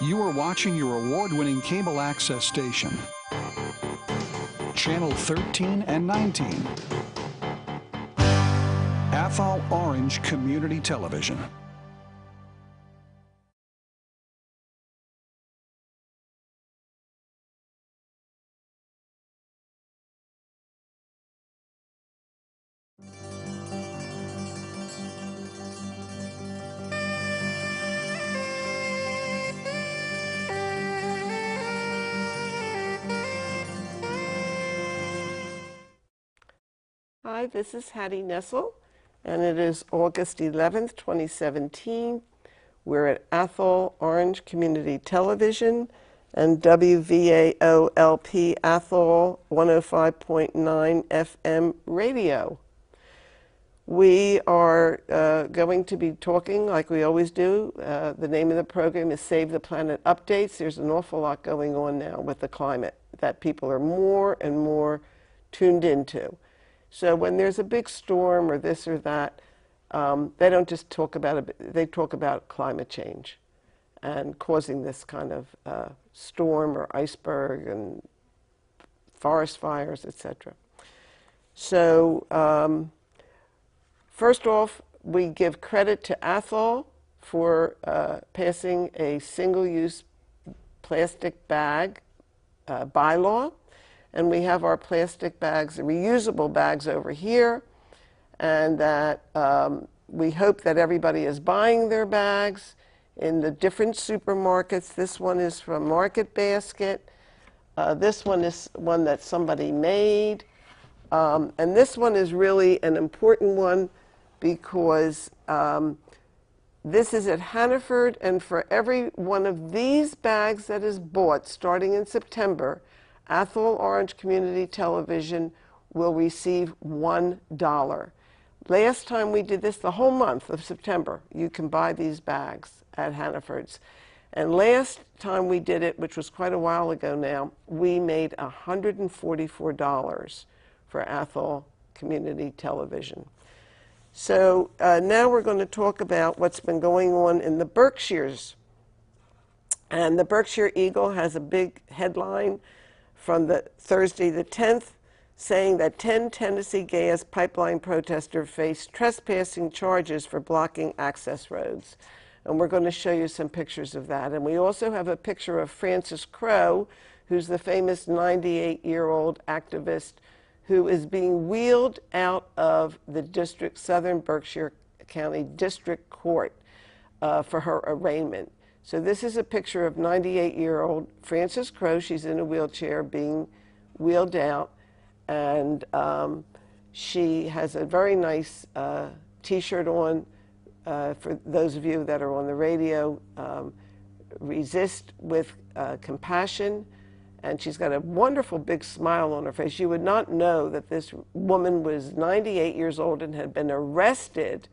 You are watching your award-winning cable access station, Channel 13 and 19, Athol Orange Community Television. Hi, this is Hattie Nessel, and it is August 11th, 2017. We're at Athol Orange Community Television and WVAOLP Athol 105.9 FM radio. We are going to be talking like we always do. The name of the program is Save the Planet Updates. There's an awful lot going on now with the climate that people are more and more tuned into. So when there's a big storm or this or that, they don't just talk about it, they talk about climate change and causing this kind of storm or iceberg and forest fires, etc. So first off, we give credit to Athol for passing a single-use plastic bag bylaw. And we have our plastic bags, the reusable bags over here, and that we hope that everybody is buying their bags in the different supermarkets. This one is from Market Basket. This one is one that somebody made. And this one is really an important one because this is at Hannaford, and for every one of these bags that is bought starting in September, Athol Orange Community Television will receive $1. Last time we did this, the whole month of September, you can buy these bags at Hannaford's. And last time we did it, which was quite a while ago now, we made $144 for Athol Community Television. So now we're going to talk about what's been going on in the Berkshires. And the Berkshire Eagle has a big headline from the Thursday the 10th, saying that 10 Tennessee gas pipeline protesters face trespassing charges for blocking access roads. And we're going to show you some pictures of that. And we also have a picture of Francis Crowe, who's the famous 98-year-old activist who is being wheeled out of the Southern Berkshire County District Court for her arraignment. So this is a picture of 98-year-old Francis Crowe. She's in a wheelchair being wheeled out, and she has a very nice T-shirt on. For those of you that are on the radio, resist with compassion, and she's got a wonderful big smile on her face. You would not know that this woman was 98 years old and had been arrested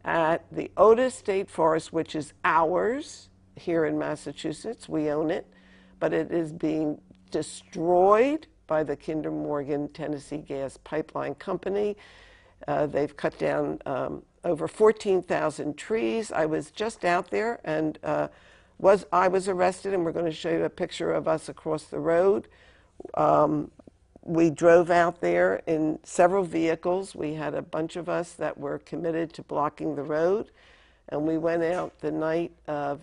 at the Otis State Forest, which is ours here in Massachusetts. We own it, but it is being destroyed by the Kinder Morgan Tennessee Gas Pipeline Company. They've cut down over 14,000 trees. I was just out there, and I was arrested, and we're going to show you a picture of us across the road. We drove out there in several vehicles. We had a bunch of us that were committed to blocking the road, and we went out the night of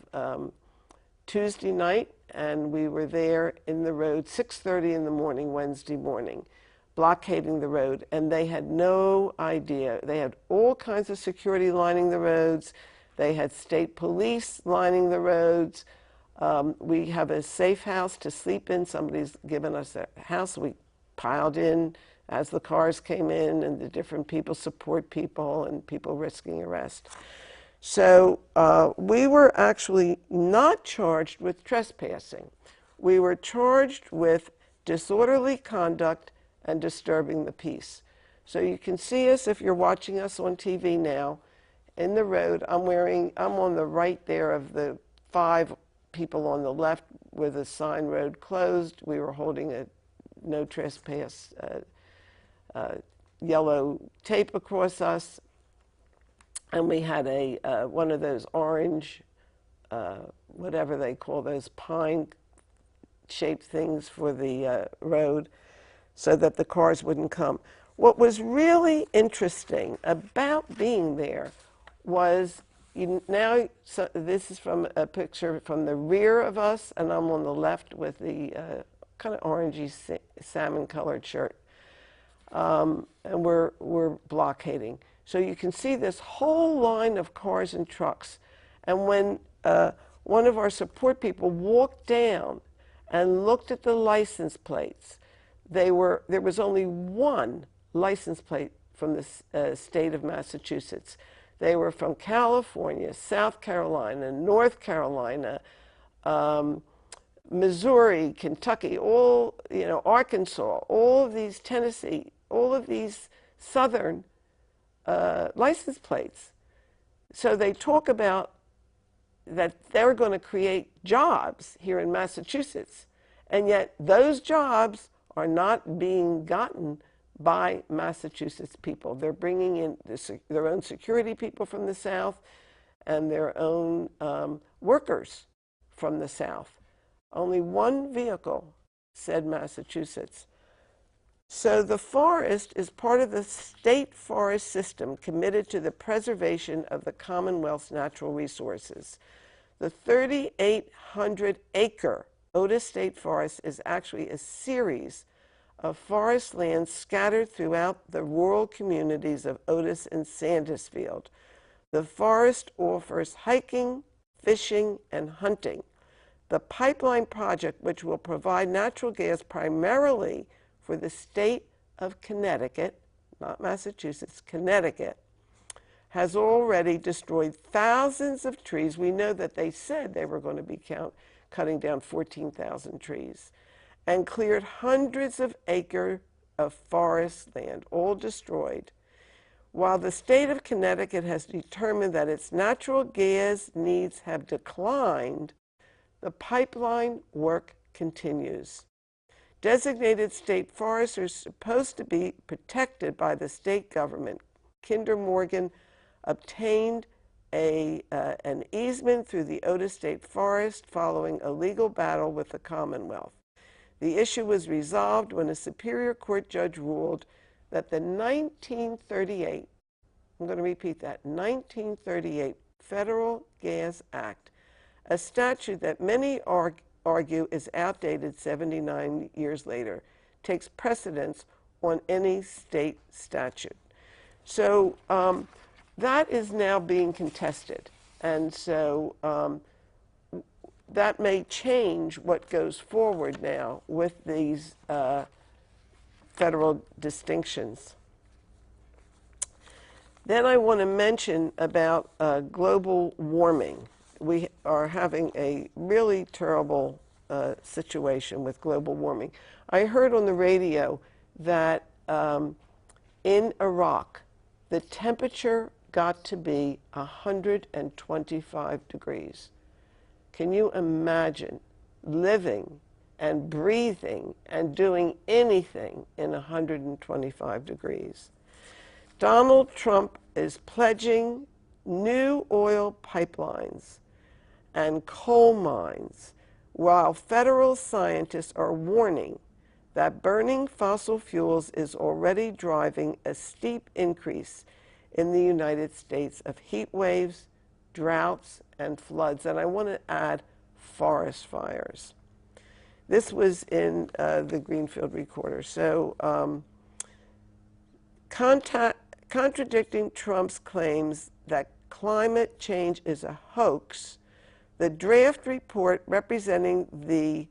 Tuesday night, and we were there in the road 6:30 in the morning, Wednesday morning, blockading the road, and they had no idea. They had all kinds of security lining the roads. They had state police lining the roads. We have a safe house to sleep in. Somebody's given us a house. We piled in as the cars came in, and the different people, support people, and people risking arrest. So we were actually not charged with trespassing. We were charged with disorderly conduct and disturbing the peace. So you can see us if you're watching us on TV now in the road. I'm on the right there of the 5 people on the left with a sign "Road Closed." We were holding a no trespass yellow tape across us, and we had one of those orange whatever they call those pine-shaped things for the road so that the cars wouldn't come. What was really interesting about being there was so this is from a picture from the rear of us, and I'm on the left with the kind of orangey salmon-colored shirt. And we're blockading. So you can see this whole line of cars and trucks. And when one of our support people walked down and looked at the license plates, there was only one license plate from the state of Massachusetts. They were from California, South Carolina, North Carolina, Missouri, Kentucky, Arkansas, all of these, Tennessee, all of these southern license plates. So they talk about that they're going to create jobs here in Massachusetts, and yet those jobs are not being gotten by Massachusetts people. They're bringing in their own security people from the South and their own workers from the South. Only one vehicle said Massachusetts. So the forest is part of the state forest system committed to the preservation of the Commonwealth's natural resources. The 3,800-acre Otis State Forest is actually a series of forest lands scattered throughout the rural communities of Otis and Sandusfield. The forest offers hiking, fishing, and hunting. The pipeline project, which will provide natural gas primarily for the state of Connecticut, not Massachusetts, Connecticut, has already destroyed thousands of trees. We know that they said they were going to be cutting down 14,000 trees, and cleared hundreds of acres of forest land, all destroyed. While the state of Connecticut has determined that its natural gas needs have declined, the pipeline work continues. Designated state forests are supposed to be protected by the state government. Kinder Morgan obtained an easement through the Otis State Forest following a legal battle with the Commonwealth. The issue was resolved when a Superior Court judge ruled that the 1938, I'm going to repeat that, 1938 Federal Gas Act, a statute that many argue is outdated 79 years later, takes precedence on any state statute. So that is now being contested. And so that may change what goes forward now with these federal distinctions. Then I want to mention about global warming. We are having a really terrible situation with global warming. I heard on the radio that in Iraq, the temperature got to be 125 degrees. Can you imagine living and breathing and doing anything in 125 degrees? Donald Trump is pledging new oil pipelines and coal mines, while federal scientists are warning that burning fossil fuels is already driving a steep increase in the United States of heat waves, droughts, and floods. And I want to add forest fires. This was in the Greenfield Recorder. So contradicting Trump's claims that climate change is a hoax, the draft report representing the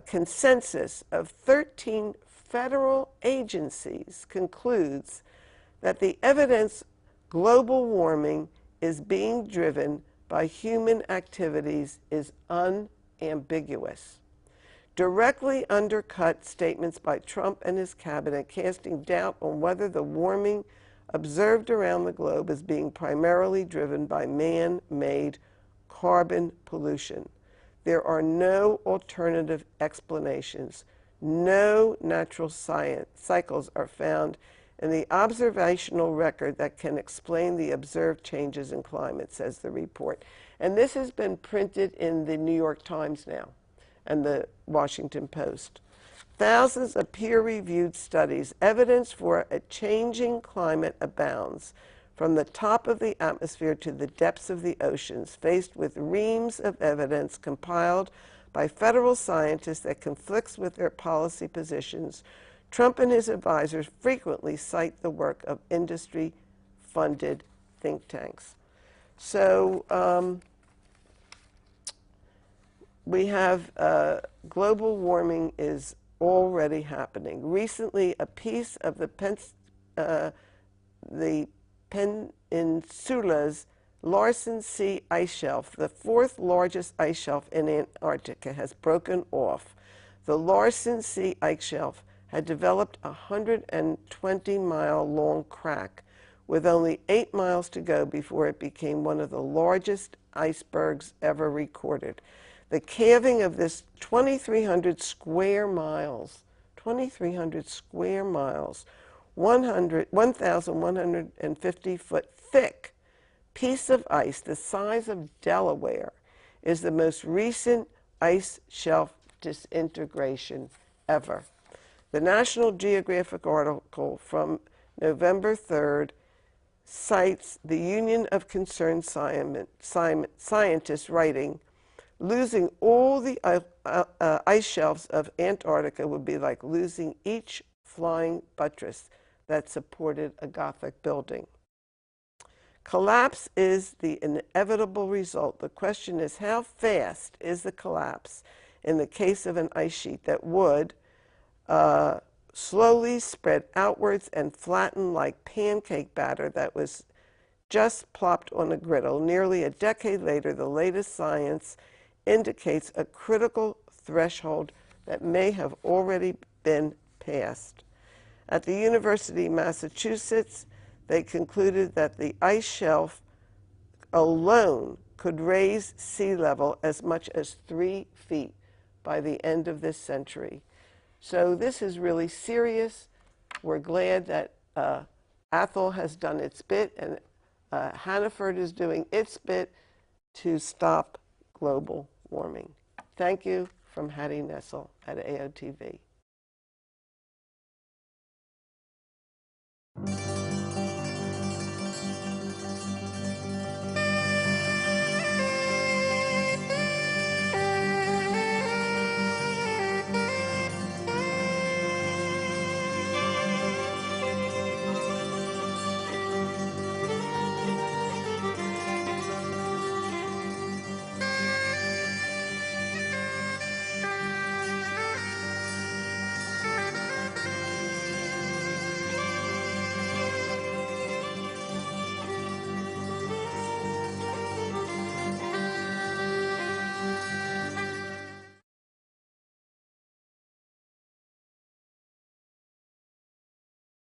consensus of 13 federal agencies concludes that the evidence global warming is being driven by human activities is unambiguous. Directly undercut statements by Trump and his cabinet, casting doubt on whether the warming observed around the globe is being primarily driven by man-made carbon pollution. There are no alternative explanations. No natural cycles are found in the observational record that can explain the observed changes in climate, says the report. And this has been printed in the New York Times now and the Washington Post. Thousands of peer-reviewed studies, evidence for a changing climate abounds, from the top of the atmosphere to the depths of the oceans, faced with reams of evidence compiled by federal scientists that conflicts with their policy positions. Trump and his advisors frequently cite the work of industry-funded think tanks. So we have global warming is already happening. Recently, a piece of the Peninsula's Larsen C ice shelf, the fourth largest ice shelf in Antarctica, has broken off. The Larsen C ice shelf had developed a 120-mile-long crack with only 8 miles to go before it became one of the largest icebergs ever recorded. The calving of this 2,300 square miles, 1,150-foot thick piece of ice the size of Delaware is the most recent ice shelf disintegration ever. The National Geographic article from November 3rd cites the Union of Concerned Scientists writing, "Losing all the ice shelves of Antarctica would be like losing each flying buttress that supported a Gothic building." Collapse is the inevitable result. The question is, how fast is the collapse in the case of an ice sheet that would slowly spread outwards and flatten like pancake batter that was just plopped on a griddle? Nearly a decade later, the latest science indicates a critical threshold that may have already been passed. At the University of Massachusetts, they concluded that the ice shelf alone could raise sea level as much as 3 feet by the end of this century. So this is really serious. We're glad that Athol has done its bit and Hannaford is doing its bit to stop global warming. Thank you from Hattie Nessel at AOTV.